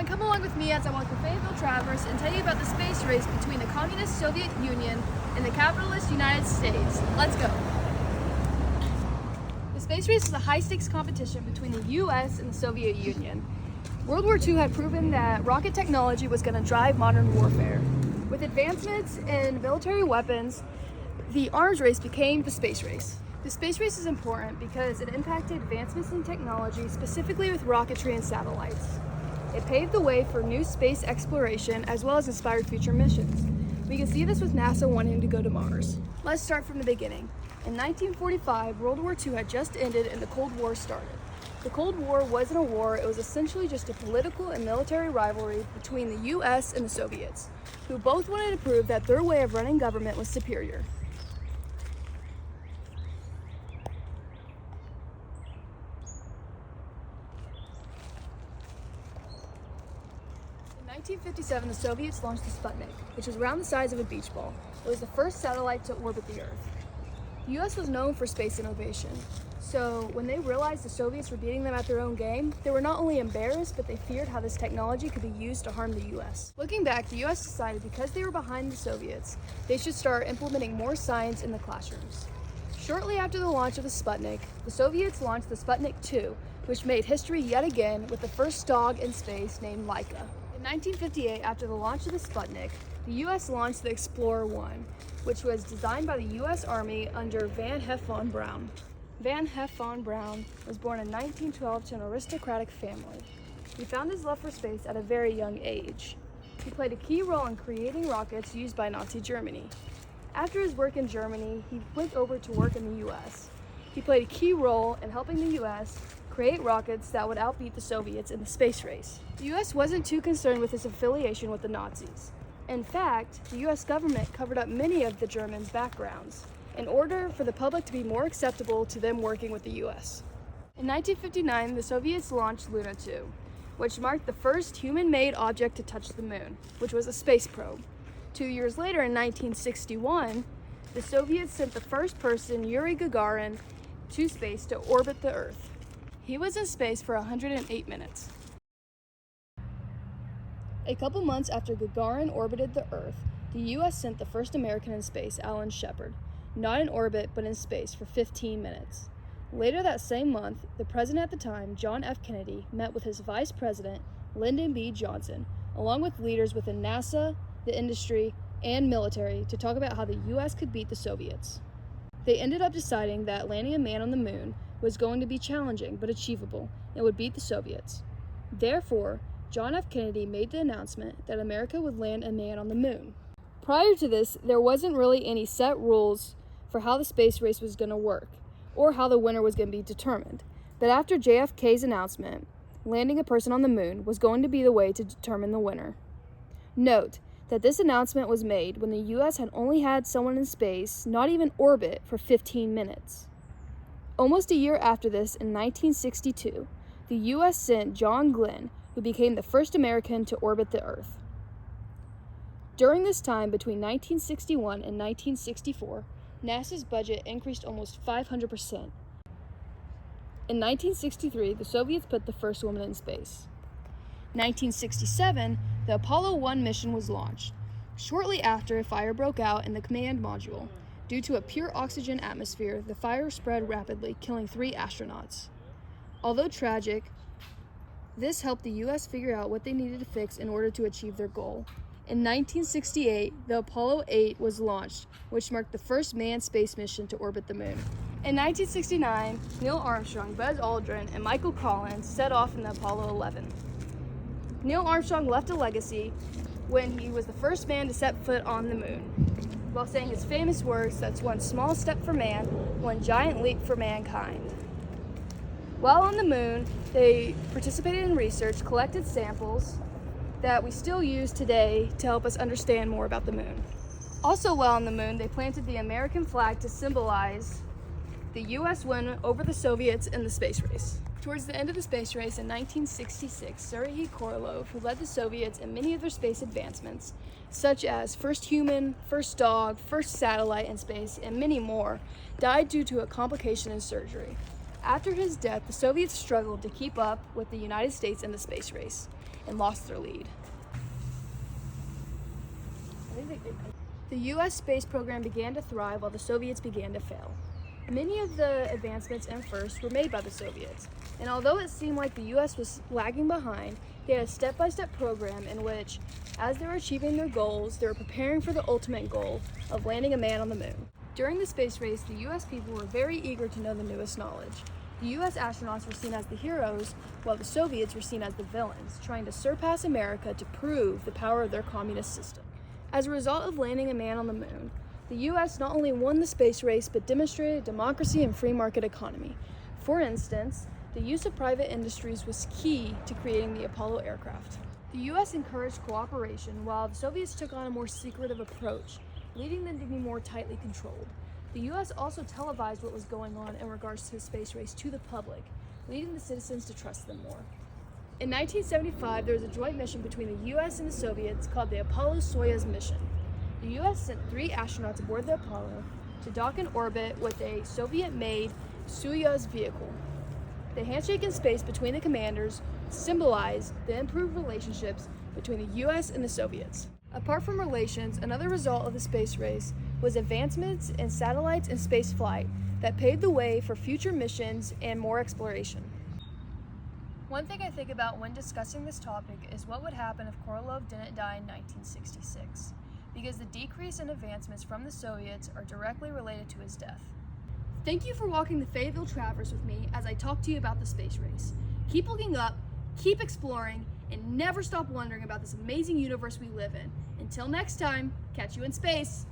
everyone, come along with me as I walk the Fayetteville Traverse and tell you about the space race between the Communist Soviet Union and the capitalist United States. Let's go. The space race was a high-stakes competition between the U.S. and the Soviet Union. World War II had proven that rocket technology was going to drive modern warfare. With advancements in military weapons, the arms race became the space race. The space race is important because it impacted advancements in technology, specifically with rocketry and satellites. It paved the way for new space exploration as well as inspired future missions. We can see this with NASA wanting to go to Mars. Let's start from the beginning. In 1945, World War II had just ended and the Cold War started. The Cold War wasn't a war, it was essentially just a political and military rivalry between the US and the Soviets, who both wanted to prove that their way of running government was superior. In 1957, the Soviets launched the Sputnik, which was around the size of a beach ball. It was the first satellite to orbit the Earth. The US was known for space innovation, so when they realized the Soviets were beating them at their own game, they were not only embarrassed, but they feared how this technology could be used to harm the US. Looking back, the US decided because they were behind the Soviets, they should start implementing more science in the classrooms. Shortly after the launch of the Sputnik, the Soviets launched the Sputnik 2, which made history yet again with the first dog in space named Laika. In 1958, after the launch of the Sputnik, the U.S. launched the Explorer 1, which was designed by the U.S. Army under Wernher von Braun. Wernher von Braun was born in 1912 to an aristocratic family. He found his love for space at a very young age. He played a key role in creating rockets used by Nazi Germany. After his work in Germany, he went over to work in the U.S. He played a key role in helping the U.S. create rockets that would outbeat the Soviets in the space race. The U.S. wasn't too concerned with his affiliation with the Nazis. In fact, the U.S. government covered up many of the Germans' backgrounds in order for the public to be more acceptable to them working with the U.S. In 1959, the Soviets launched Luna 2, which marked the first human-made object to touch the moon, which was a space probe. 2 years later, in 1961, the Soviets sent the first person, Yuri Gagarin, to space to orbit the Earth. He was in space for 108 minutes. A couple months after Gagarin orbited the Earth, the U.S. sent the first American in space, Alan Shepard, not in orbit but in space for 15 minutes. Later that same month, the president at the time, John F. Kennedy, met with his vice president, Lyndon B. Johnson, along with leaders within NASA, the industry, and military to talk about how the U.S. could beat the Soviets. They ended up deciding that landing a man on the moon was going to be challenging but achievable and would beat the Soviets. Therefore, John F. Kennedy made the announcement that America would land a man on the moon. Prior to this, there wasn't really any set rules for how the space race was going to work, or how the winner was going to be determined. But after JFK's announcement, landing a person on the moon was going to be the way to determine the winner. Note that this announcement was made when the U.S. had only had someone in space, not even orbit, for 15 minutes. Almost a year after this, in 1962, the U.S. sent John Glenn, who became the first American to orbit the Earth. During this time, between 1961 and 1964, NASA's budget increased almost 500%. In 1963, the Soviets put the first woman in space. 1967, the Apollo 1 mission was launched. Shortly after, a fire broke out in the command module. Due to a pure oxygen atmosphere, the fire spread rapidly, killing 3 astronauts. Although tragic, this helped the U.S. figure out what they needed to fix in order to achieve their goal. In 1968, the Apollo 8 was launched, which marked the first manned space mission to orbit the moon. In 1969, Neil Armstrong, Buzz Aldrin, and Michael Collins set off in the Apollo 11. Neil Armstrong left a legacy when he was the first man to set foot on the moon, while saying his famous words, "That's one small step for man, one giant leap for mankind." While on the moon, they participated in research, collected samples that we still use today to help us understand more about the moon. Also while on the moon, they planted the American flag to symbolize the U.S. win over the Soviets in the space race. Towards the end of the space race in 1966, Sergei Korolev, who led the Soviets in many of their space advancements, such as first human, first dog, first satellite in space, and many more, died due to a complication in surgery. After his death, the Soviets struggled to keep up with the United States in the space race. and lost their lead. The U.S. space program began to thrive while the Soviets began to fail. Many of the advancements and firsts were made by the Soviets, and although it seemed like the U.S. was lagging behind, they had a step-by-step program in which, as they were achieving their goals, they were preparing for the ultimate goal of landing a man on the moon. During the space race, the U.S. people were very eager to know the newest knowledge. The U.S. astronauts were seen as the heroes, while the Soviets were seen as the villains, trying to surpass America to prove the power of their communist system. As a result of landing a man on the moon, the U.S. not only won the space race, but demonstrated democracy and free market economy. For instance, the use of private industries was key to creating the Apollo aircraft. The U.S. encouraged cooperation, while the Soviets took on a more secretive approach, leading them to be more tightly controlled. The U.S. also televised what was going on in regards to the space race to the public, leading the citizens to trust them more. In 1975, there was a joint mission between the U.S. and the Soviets called the Apollo-Soyuz mission. The U.S. sent 3 astronauts aboard the Apollo to dock in orbit with a Soviet-made Soyuz vehicle. The handshake in space between the commanders symbolized the improved relationships between the U.S. and the Soviets. Apart from relations, another result of the space race was advancements in satellites and space flight that paved the way for future missions and more exploration. One thing I think about when discussing this topic is what would happen if Korolev didn't die in 1966, because the decrease in advancements from the Soviets are directly related to his death. Thank you for walking the Fayetteville Traverse with me as I talk to you about the space race. Keep looking up, keep exploring, and never stop wondering about this amazing universe we live in. Until next time, catch you in space!